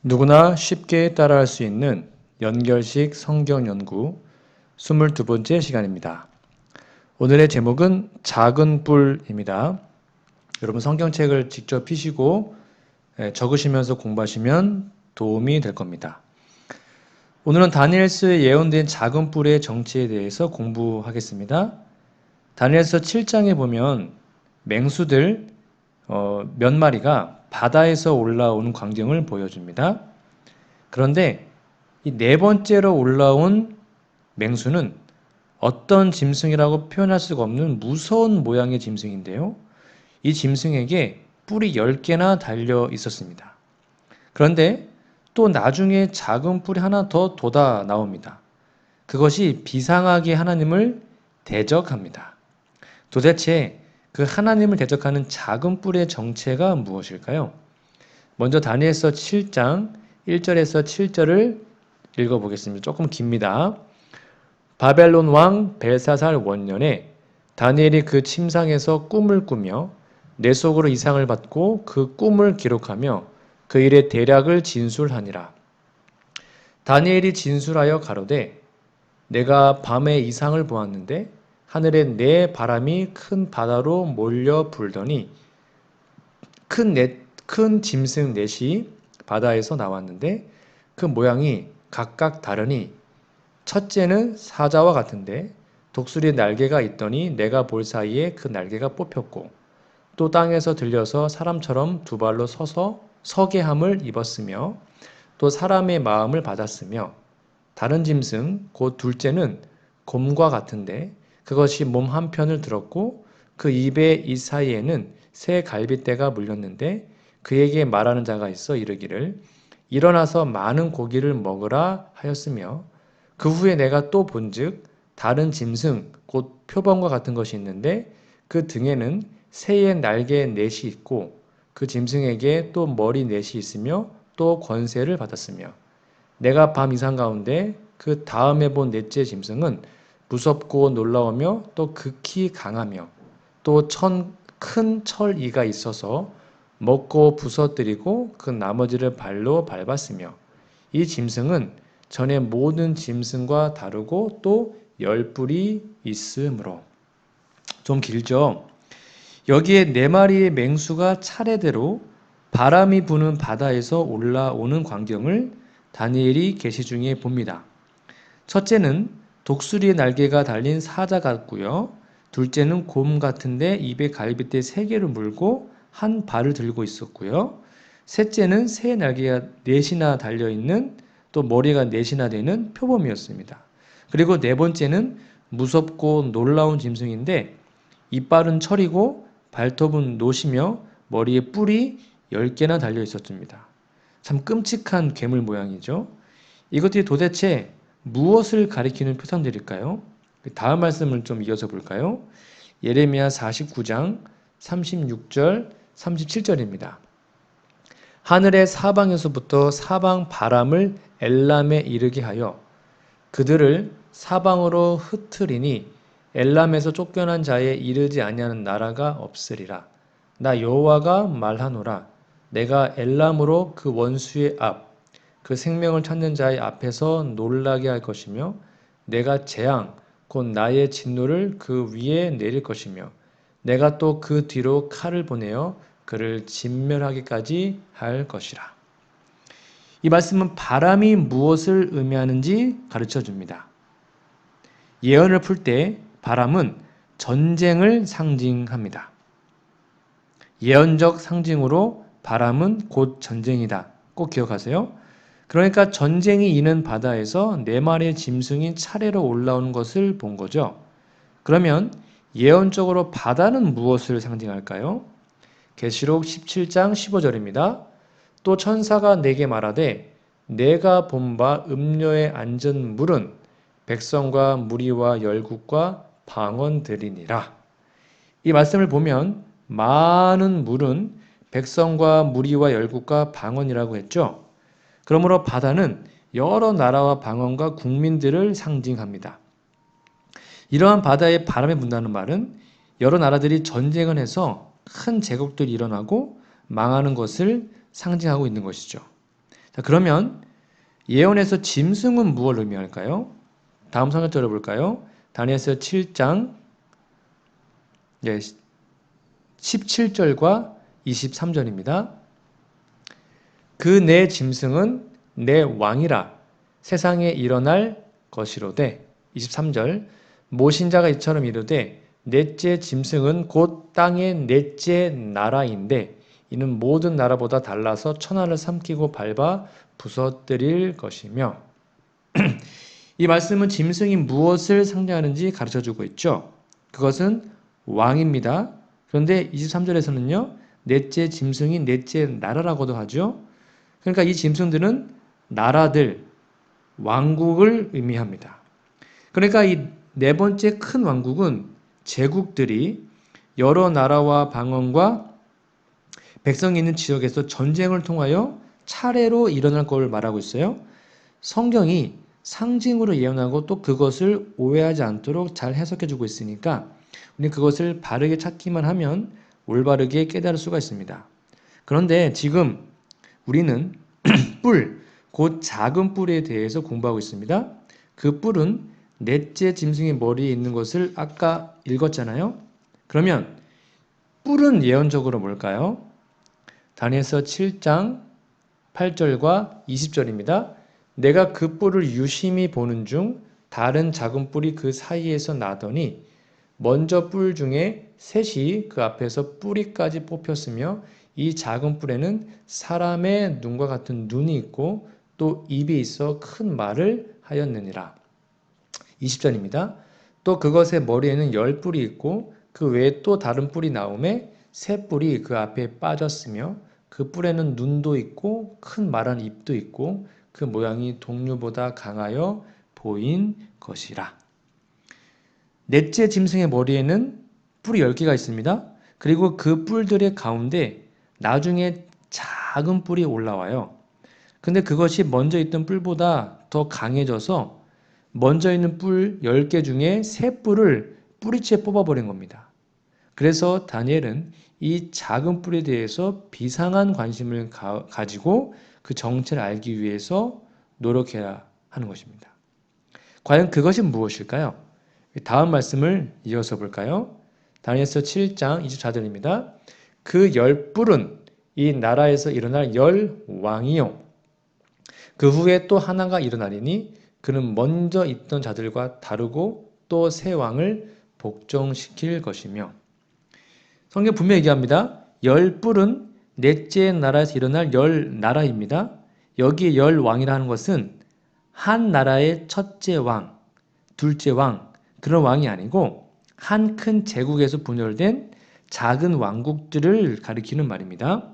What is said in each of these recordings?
누구나 쉽게 따라할 수 있는 연결식 성경 연구 22번째 시간입니다. 오늘의 제목은 작은 뿔입니다. 여러분 성경책을 직접 펴시고 적으시면서 공부하시면 도움이 될 겁니다. 오늘은 다니엘서에 예언된 작은 뿔의 정체에 대해서 공부하겠습니다. 다니엘서 7장에 보면 맹수들 몇 마리가 바다에서 올라오는 광경을 보여줍니다. 그런데 이 네 번째로 올라온 맹수는 어떤 짐승이라고 표현할 수가 없는 무서운 모양의 짐승인데요. 이 짐승에게 뿔이 10개나 달려 있었습니다. 그런데 또 나중에 작은 뿔이 하나 더 돋아 나옵니다. 그것이 비상하게 하나님을 대적합니다. 도대체 그 하나님을 대적하는 작은 뿔의 정체가 무엇일까요? 먼저 다니엘서 7장 1절에서 7절을 읽어보겠습니다. 조금 깁니다. 바벨론 왕 벨사살 원년에 다니엘이 그 침상에서 꿈을 꾸며 뇌 속으로 이상을 받고 그 꿈을 기록하며 그 일의 대략을 진술하니라. 다니엘이 진술하여 가로되 내가 밤에 이상을 보았는데 하늘에 네 바람이 큰 바다로 몰려 불더니 큰 짐승 넷이 바다에서 나왔는데 그 모양이 각각 다르니 첫째는 사자와 같은데 독수리 날개가 있더니 내가 볼 사이에 그 날개가 뽑혔고 또 땅에서 들려서 사람처럼 두 발로 서게 함을 입었으며 또 사람의 마음을 받았으며 다른 짐승 곧 둘째는 곰과 같은데 그것이 몸 한편을 들었고 그 입에 이 사이에는 새 갈빗대가 물렸는데 그에게 말하는 자가 있어 이르기를 일어나서 많은 고기를 먹으라 하였으며 그 후에 내가 또 본즉 다른 짐승 곧 표범과 같은 것이 있는데 그 등에는 새의 날개 넷이 있고 그 짐승에게 또 머리 넷이 있으며 또 권세를 받았으며 내가 밤 이상 가운데 그 다음에 본 넷째 짐승은 무섭고 놀라우며 또 극히 강하며 또 큰 철이가 있어서 먹고 부서뜨리고 그 나머지를 발로 밟았으며 이 짐승은 전에 모든 짐승과 다르고 또 10뿔이 있으므로. 좀 길죠? 여기에 네 마리의 맹수가 차례대로 바람이 부는 바다에서 올라오는 광경을 다니엘이 계시 중에 봅니다. 첫째는 독수리의 날개가 달린 사자 같고요. 둘째는 곰 같은데 입에 갈빗대 3개를 물고 한 발을 들고 있었고요. 셋째는 새 날개가 넷이나 달려있는 또 머리가 넷이나 되는 표범이었습니다. 그리고 네 번째는 무섭고 놀라운 짐승인데 이빨은 철이고 발톱은 노시며 머리에 뿔이 10개나 달려 있었습니다. 참 끔찍한 괴물 모양이죠. 이것들이 도대체 무엇을 가리키는 표상들일까요? 다음 말씀을 좀 이어서 볼까요? 예레미야 49장 36절 37절입니다. 하늘의 사방에서부터 사방 바람을 엘람에 이르게 하여 그들을 사방으로 흩으리니 엘람에서 쫓겨난 자에 이르지 아니하는 나라가 없으리라. 나 여호와가 말하노라. 내가 엘람으로 그 원수의 앞, 그 생명을 찾는 자의 앞에서 놀라게 할 것이며 내가 재앙, 곧 나의 진노를 그 위에 내릴 것이며 내가 또 그 뒤로 칼을 보내어 그를 진멸하기까지 할 것이라. 이 말씀은 바람이 무엇을 의미하는지 가르쳐 줍니다. 예언을 풀 때 바람은 전쟁을 상징합니다. 예언적 상징으로 바람은 곧 전쟁이다. 꼭 기억하세요. 그러니까 전쟁이 있는 바다에서 네 마리의 짐승이 차례로 올라오는 것을 본 거죠. 그러면 예언적으로 바다는 무엇을 상징할까요? 계시록 17장 15절입니다. 또 천사가 내게 말하되 내가 본 바 음료에 앉은 물은 백성과 무리와 열국과 방언들이니라. 이 말씀을 보면 많은 물은 백성과 무리와 열국과 방언이라고 했죠. 그러므로 바다는 여러 나라와 방언과 국민들을 상징합니다. 이러한 바다에 바람이 분다는 말은 여러 나라들이 전쟁을 해서 큰 제국들이 일어나고 망하는 것을 상징하고 있는 것이죠. 자, 그러면 예언에서 짐승은 무엇을 의미할까요? 다음 성경절을 볼까요? 다니엘서 7장 17절과 23절입니다. 그 내 짐승은 내 왕이라 세상에 일어날 것이로되 23절 모신자가 이처럼 이르되 넷째 짐승은 곧 땅의 넷째 나라인데 이는 모든 나라보다 달라서 천하를 삼키고 밟아 부서뜨릴 것이며 이 말씀은 짐승이 무엇을 상징하는지 가르쳐주고 있죠. 그것은 왕입니다. 그런데 23절에서는요. 넷째 짐승이 넷째 나라라고도 하죠. 그러니까 이 짐승들은 나라들, 왕국을 의미합니다. 그러니까 이 네 번째 큰 왕국은 제국들이 여러 나라와 방언과 백성이 있는 지역에서 전쟁을 통하여 차례로 일어날 것을 말하고 있어요. 성경이 상징으로 예언하고 또 그것을 오해하지 않도록 잘 해석해주고 있으니까 우리 그것을 바르게 찾기만 하면 올바르게 깨달을 수가 있습니다. 그런데 지금 우리는 뿔, 곧 작은 뿔에 대해서 공부하고 있습니다. 그 뿔은 넷째 짐승의 머리에 있는 것을 아까 읽었잖아요. 그러면 뿔은 예언적으로 뭘까요? 다니엘서 7장 8절과 20절입니다. 내가 그 뿔을 유심히 보는 중 다른 작은 뿔이 그 사이에서 나더니 먼저 뿔 중에 셋이 그 앞에서 뿌리까지 뽑혔으며 이 작은 뿔에는 사람의 눈과 같은 눈이 있고 또 입이 있어 큰 말을 하였느니라. 20절입니다. 또 그것의 머리에는 10뿔이 있고 그 외에 또 다른 뿔이 나오매 새 뿔이 그 앞에 빠졌으며 그 뿔에는 눈도 있고 큰 말한 입도 있고 그 모양이 동류보다 강하여 보인 것이라. 넷째 짐승의 머리에는 뿔이 10개가 있습니다. 그리고 그 뿔들의 가운데 나중에 작은 뿔이 올라와요. 근데 그것이 먼저 있던 뿔보다 더 강해져서 먼저 있는 뿔 10개 중에 3뿔을 뿌리채 뽑아버린 겁니다. 그래서 다니엘은 이 작은 뿔에 대해서 비상한 관심을 가지고 그 정체를 알기 위해서 노력해야 하는 것입니다. 과연 그것이 무엇일까요? 다음 말씀을 이어서 볼까요? 다니엘서 7장 24절입니다. 그 10뿔은 이 나라에서 일어날 10왕이요. 그 후에 또 하나가 일어나리니 그는 먼저 있던 자들과 다르고 또 새 왕을 복종시킬 것이며 성경 분명히 얘기합니다. 10뿔은 넷째 나라에서 일어날 10나라입니다. 여기 10왕이라 하는 것은 한 나라의 첫째 왕, 둘째 왕 그런 왕이 아니고 한 큰 제국에서 분열된 작은 왕국들을 가리키는 말입니다.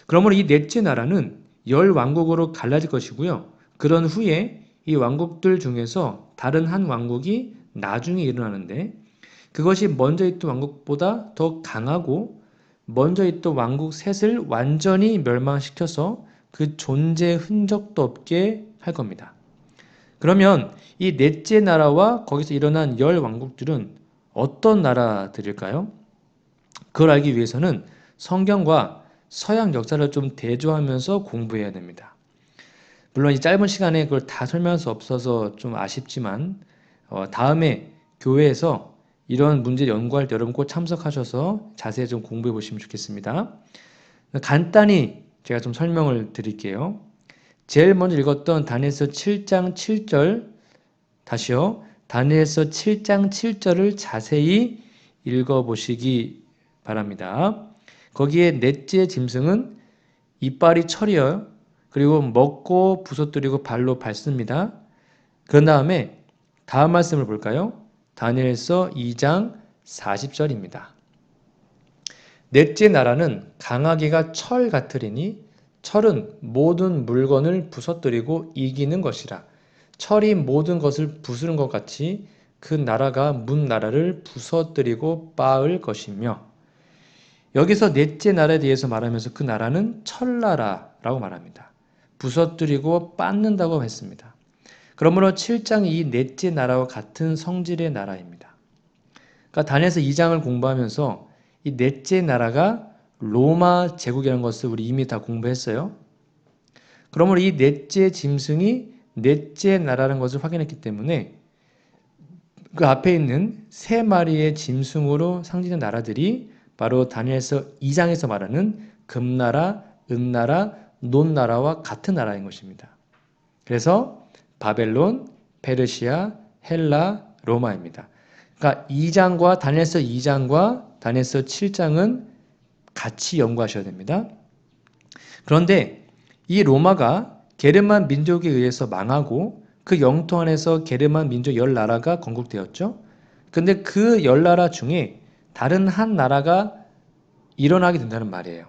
그러므로 이 넷째 나라는 10왕국으로 갈라질 것이고요. 그런 후에 이 왕국들 중에서 다른 한 왕국이 나중에 일어나는데 그것이 먼저 있던 왕국보다 더 강하고 먼저 있던 왕국 셋을 완전히 멸망시켜서 그 존재 흔적도 없게 할 겁니다. 그러면 이 넷째 나라와 거기서 일어난 10왕국들은 어떤 나라들일까요? 그걸 알기 위해서는 성경과 서양 역사를 좀 대조하면서 공부해야 됩니다. 물론 이 짧은 시간에 그걸 다 설명할 수 없어서 좀 아쉽지만 다음에 교회에서 이런 문제를 연구할 때 여러분 꼭 참석하셔서 자세히 좀 공부해 보시면 좋겠습니다. 간단히 제가 좀 설명을 드릴게요. 제일 먼저 읽었던 다니엘서 7장 7절 다시요. 다니엘서 7장 7절을 자세히 읽어보시기 바랍니다. 거기에 넷째 짐승은 이빨이 철이어요. 그리고 먹고 부서뜨리고 발로 밟습니다. 그런 다음에 다음 말씀을 볼까요? 다니엘서 2장 40절입니다. 넷째 나라는 강하기가 철 같으리니 철은 모든 물건을 부서뜨리고 이기는 것이라. 철이 모든 것을 부수는 것 같이 그 나라가 문 나라를 부서뜨리고 빻을 것이며 여기서 넷째 나라에 대해서 말하면서 그 나라는 철나라라고 말합니다. 부서뜨리고 빻는다고 했습니다. 그러므로 7장이 이 넷째 나라와 같은 성질의 나라입니다. 그러니까 다니엘서 2장을 공부하면서 이 넷째 나라가 로마 제국이라는 것을 우리 이미 다 공부했어요. 그러므로 이 넷째 짐승이 넷째 나라라는 것을 확인했기 때문에 그 앞에 있는 세 마리의 짐승으로 상징된 나라들이 바로 다니엘서 2장에서 말하는 금나라, 은나라, 논나라와 같은 나라인 것입니다. 그래서 바벨론, 페르시아, 헬라, 로마입니다. 그러니까 2장과 다니엘서 2장과 다니엘서 7장은 같이 연구하셔야 됩니다. 그런데 이 로마가 게르만 민족에 의해서 망하고 그 영토 안에서 게르만 민족 10나라가 건국되었죠. 근데 그 10나라 중에 다른 한 나라가 일어나게 된다는 말이에요.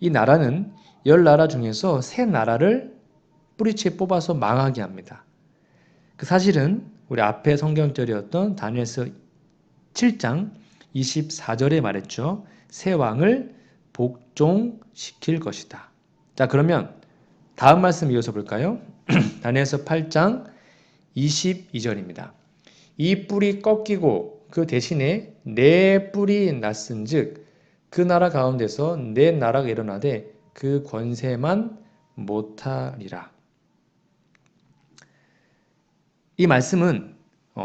이 나라는 10나라 중에서 세 나라를 뿌리채 뽑아서 망하게 합니다. 그 사실은 우리 앞에 성경절이었던 다니엘서 7장 24절에 말했죠. 새 왕을 복종시킬 것이다. 자, 그러면 다음 말씀 이어서 볼까요? 다니엘서 8장 22절입니다. 이 뿔이 꺾이고 그 대신에 네 뿔이 났은즉 그 나라 가운데서 네 나라가 일어나되 그 권세만 못하리라. 이 말씀은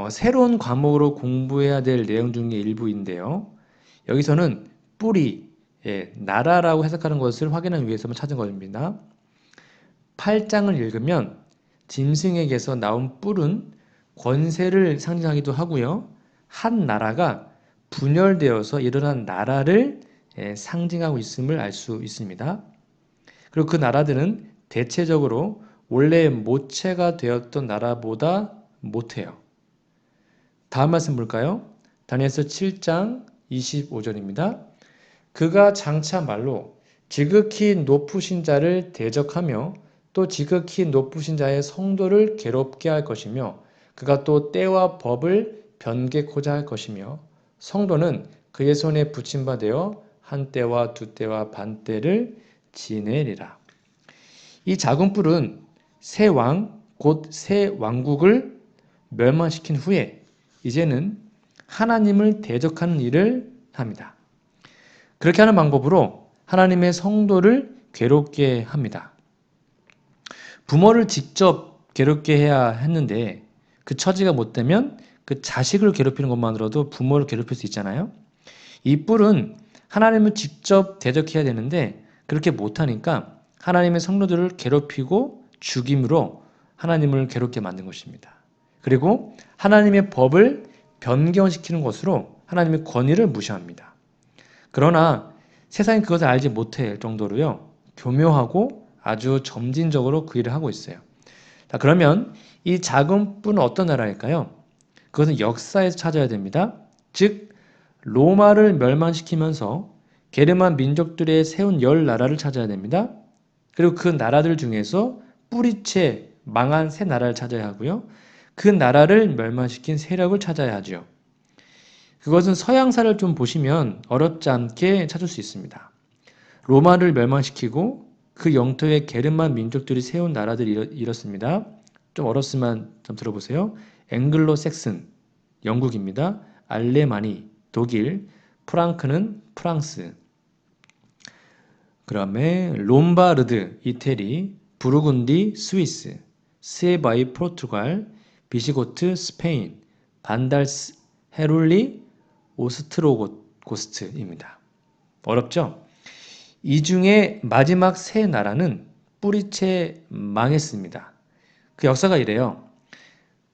새로운 과목으로 공부해야 될 내용 중의 일부인데요. 여기서는 뿔이 나라라고 해석하는 것을 확인하기 위해서만 찾은 것입니다. 8장을 읽으면 짐승에게서 나온 뿔은 권세를 상징하기도 하고요. 한 나라가 분열되어서 일어난 나라를 상징하고 있음을 알 수 있습니다. 그리고 그 나라들은 대체적으로 원래 모체가 되었던 나라보다 못해요. 다음 말씀 볼까요? 다니엘서 7장 25절입니다. 그가 장차 말로 지극히 높으신 자를 대적하며 또 지극히 높으신 자의 성도를 괴롭게 할 것이며 그가 또 때와 법을 변개코자 할 것이며 성도는 그의 손에 붙임바 되어 한 때와 두 때와 반 때를 지내리라. 이 작은 뿔은 새 왕, 곧 새 왕국을 멸망시킨 후에 이제는 하나님을 대적하는 일을 합니다. 그렇게 하는 방법으로 하나님의 성도를 괴롭게 합니다. 부모를 직접 괴롭게 해야 했는데 그 처지가 못 되면 그 자식을 괴롭히는 것만으로도 부모를 괴롭힐 수 있잖아요. 이 뿔은 하나님을 직접 대적해야 되는데 그렇게 못하니까 하나님의 성도들을 괴롭히고 죽임으로 하나님을 괴롭게 만든 것입니다. 그리고 하나님의 법을 변경시키는 것으로 하나님의 권위를 무시합니다. 그러나 세상이 그것을 알지 못할 정도로요. 교묘하고 아주 점진적으로 그 일을 하고 있어요. 자, 그러면 이 작은 뿔은 어떤 나라일까요? 그것은 역사에서 찾아야 됩니다. 즉 로마를 멸망시키면서 게르만 민족들의 세운 10나라를 찾아야 됩니다. 그리고 그 나라들 중에서 뿌리채 망한 새 나라를 찾아야 하고요. 그 나라를 멸망시킨 세력을 찾아야 하죠. 그것은 서양사를 좀 보시면 어렵지 않게 찾을 수 있습니다. 로마를 멸망시키고 그 영토에 게르만 민족들이 세운 나라들이 이렇습니다. 좀 어렵지만 좀 들어보세요. 앵글로 섹슨, 영국입니다. 알레마니, 독일, 프랑크는 프랑스, 그 다음에 롬바르드, 이태리, 부르군디, 스위스, 스에바이, 포르투갈, 비시고트, 스페인, 반달스, 헤룰리, 오스트로고스트입니다. 어렵죠? 이 중에 마지막 세 나라는 뿌리채 망했습니다. 그 역사가 이래요.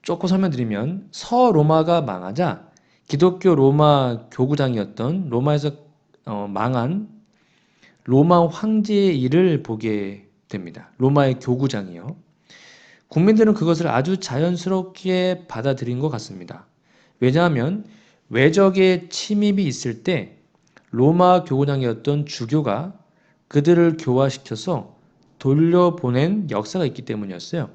조금 설명드리면 서로마가 망하자 기독교 로마 교구장이었던 로마에서 망한 로마 황제의 일을 보게 됩니다. 로마의 교구장이요. 국민들은 그것을 아주 자연스럽게 받아들인 것 같습니다. 왜냐하면 외적의 침입이 있을 때 로마 교구장이었던 주교가 그들을 교화시켜서 돌려보낸 역사가 있기 때문이었어요.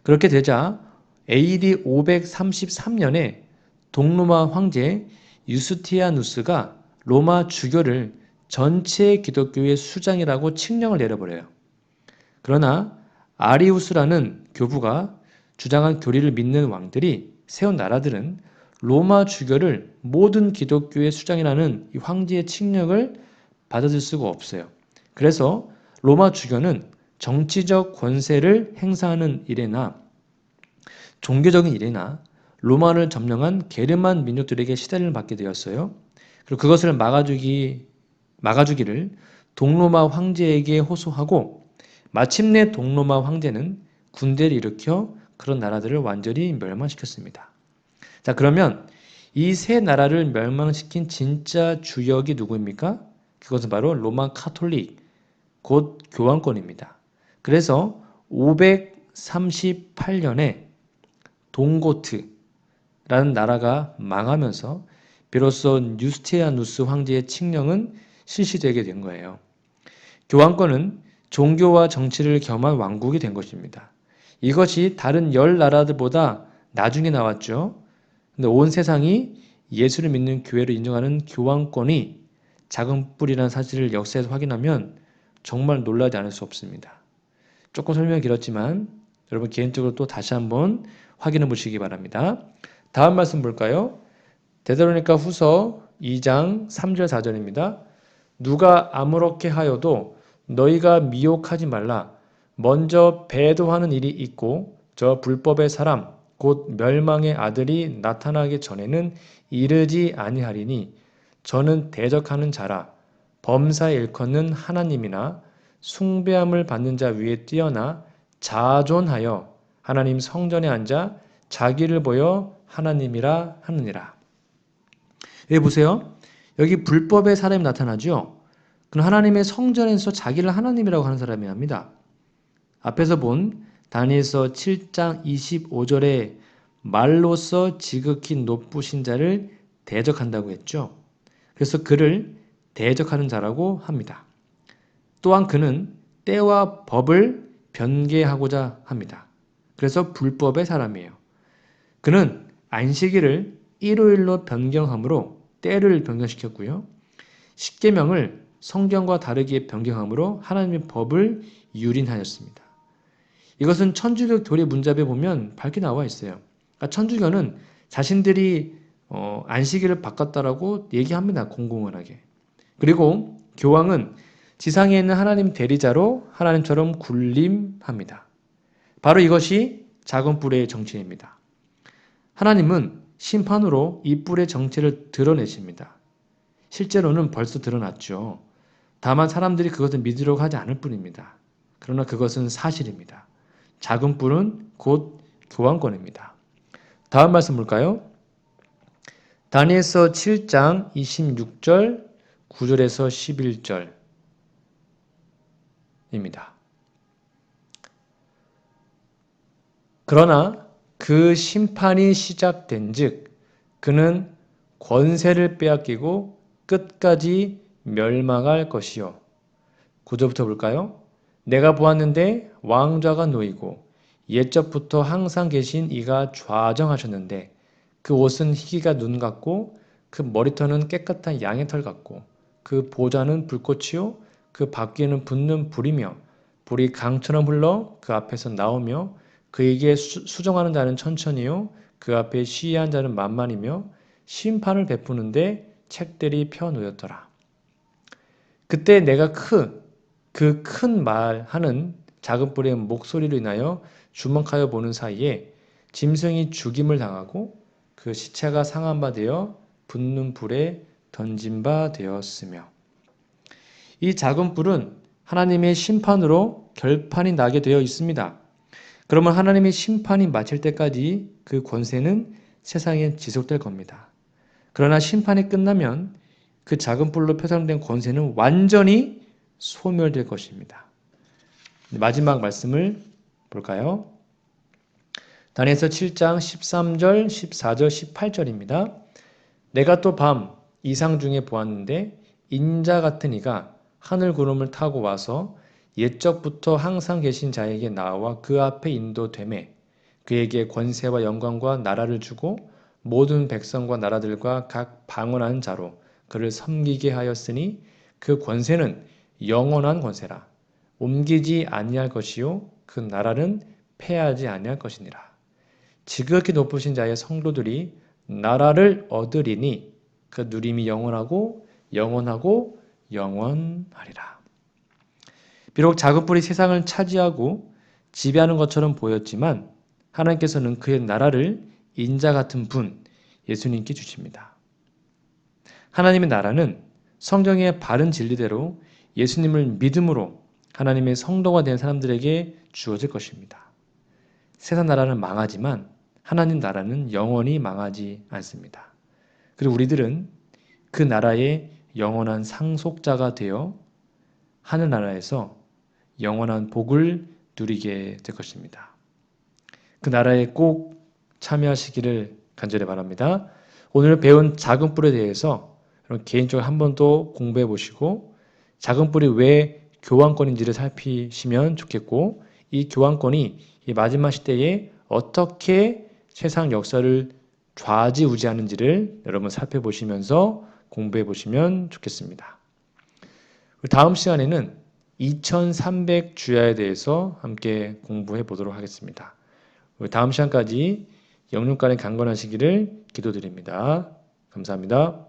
그렇게 되자 AD 533년에 동로마 황제 유스티아누스가 로마 주교를 전체 기독교의 수장이라고 칙령을 내려버려요. 그러나 아리우스라는 교부가 주장한 교리를 믿는 왕들이 세운 나라들은 로마 주교를 모든 기독교의 수장이라는 이 황제의 칙령을 받아들일 수가 없어요. 그래서 로마 주교는 정치적 권세를 행사하는 일에나 종교적인 일에나 로마를 점령한 게르만 민족들에게 시대를 받게 되었어요. 그리고 그것을 막아주기를 동로마 황제에게 호소하고 마침내 동로마 황제는 군대를 일으켜 그런 나라들을 완전히 멸망시켰습니다. 자, 그러면 이 세 나라를 멸망시킨 진짜 주역이 누구입니까? 그것은 바로 로마 카톨릭, 곧 교황권입니다. 그래서 538년에 동고트라는 나라가 망하면서 비로소 뉴스티아누스 황제의 칙령은 실시되게 된 거예요. 교황권은 종교와 정치를 겸한 왕국이 된 것입니다. 이것이 다른 10나라들보다 나중에 나왔죠. 근데 온 세상이 예수를 믿는 교회를 인정하는 교황권이 작은 뿔이라는 사실을 역사에서 확인하면 정말 놀라지 않을 수 없습니다. 조금 설명이 길었지만 여러분 개인적으로 또 다시 한번 확인해 보시기 바랍니다. 다음 말씀 볼까요? 데살로니가 후서 2장 3절 4절입니다. 누가 아무렇게 하여도 너희가 미혹하지 말라. 먼저 배도하는 일이 있고 저 불법의 사람 곧 멸망의 아들이 나타나기 전에는 이르지 아니하리니 저는 대적하는 자라 범사에 일컫는 하나님이나 숭배함을 받는 자 위에 뛰어나 자존하여 하나님 성전에 앉아 자기를 보여 하나님이라 하느니라. 여기 보세요. 여기 불법의 사람이 나타나죠. 그럼 하나님의 성전에서 자기를 하나님이라고 하는 사람이 합니다. 앞에서 본 다니엘서 7장 25절에 말로써 지극히 높으신 자를 대적한다고 했죠. 그래서 그를 대적하는 자라고 합니다. 또한 그는 때와 법을 변개하고자 합니다. 그래서 불법의 사람이에요. 그는 안식일을 일요일로 변경함으로 때를 변경시켰고요. 십계명을 성경과 다르게 변경함으로 하나님의 법을 유린하였습니다. 이것은 천주교 교리 문답에 보면 밝게 나와 있어요. 그러니까 천주교는 자신들이 안식일을 바꿨다라고 얘기합니다. 공공연하게. 그리고 교황은 지상에 있는 하나님 대리자로 하나님처럼 군림합니다. 바로 이것이 작은 뿔의 정체입니다. 하나님은 심판으로 이 뿔의 정체를 드러내십니다. 실제로는 벌써 드러났죠. 다만 사람들이 그것을 믿으려고 하지 않을 뿐입니다. 그러나 그것은 사실입니다. 작은 뿔은 곧 교황권입니다. 다음 말씀 볼까요? 다니엘서 7장 26절 9절에서 11절입니다. 그러나 그 심판이 시작된 즉 그는 권세를 빼앗기고 끝까지 멸망할 것이요. 9절부터 볼까요? 내가 보았는데 왕좌가 놓이고 옛적부터 항상 계신 이가 좌정하셨는데 그 옷은 희기가 눈 같고 그 머리털은 깨끗한 양의 털 같고 그 보좌는 불꽃이요 그 바퀴에는 붙는 불이며 불이 강처럼 흘러 그 앞에서 나오며 그에게 수정하는 자는 천천히요 그 앞에 시위한 자는 만만이며 심판을 베푸는데 책들이 펴놓였더라. 그때 내가 그 큰 말하는 작은 뿔의 목소리로 인하여 주목하여 보는 사이에 짐승이 죽임을 당하고 그 시체가 상한 바 되어 붙는 불에 던진 바 되었으며 이 작은 뿔은 하나님의 심판으로 결판이 나게 되어 있습니다. 그러면 하나님의 심판이 마칠 때까지 그 권세는 세상에 지속될 겁니다. 그러나 심판이 끝나면 그 작은 뿔로 표상된 권세는 완전히 소멸될 것입니다. 마지막 말씀을 볼까요? 다니엘서 7장 13절, 14절, 18절입니다. 내가 또 밤 이상 중에 보았는데 인자 같은 이가 하늘 구름을 타고 와서 옛적부터 항상 계신 자에게 나와 그 앞에 인도되매 그에게 권세와 영광과 나라를 주고 모든 백성과 나라들과 각 방언하는 자로 그를 섬기게 하였으니 그 권세는 영원한 권세라. 옮기지 아니할 것이요 그 나라는 패하지 아니할 것이니라. 지극히 높으신 자의 성도들이 나라를 얻으리니 그 누림이 영원하고 영원하고 영원하리라. 비록 작은 뿔이 세상을 차지하고 지배하는 것처럼 보였지만 하나님께서는 그의 나라를 인자 같은 분 예수님께 주십니다. 하나님의 나라는 성경의 바른 진리대로 예수님을 믿음으로 하나님의 성도가 된 사람들에게 주어질 것입니다. 세상 나라는 망하지만 하나님 나라는 영원히 망하지 않습니다. 그리고 우리들은 그 나라의 영원한 상속자가 되어 하늘나라에서 영원한 복을 누리게 될 것입니다. 그 나라에 꼭 참여하시기를 간절히 바랍니다. 오늘 배운 작은 뿔에 대해서 개인적으로 한 번 더 공부해 보시고 작은 뿔이 왜 교환권인지를 살피시면 좋겠고 이 교환권이 이 마지막 시대에 어떻게 세상 역사를 좌지우지하는지를 여러분 살펴보시면서 공부해 보시면 좋겠습니다. 다음 시간에는 2300주야에 대해서 함께 공부해 보도록 하겠습니다. 다음 시간까지 영육간에 강건하시기를 기도드립니다. 감사합니다.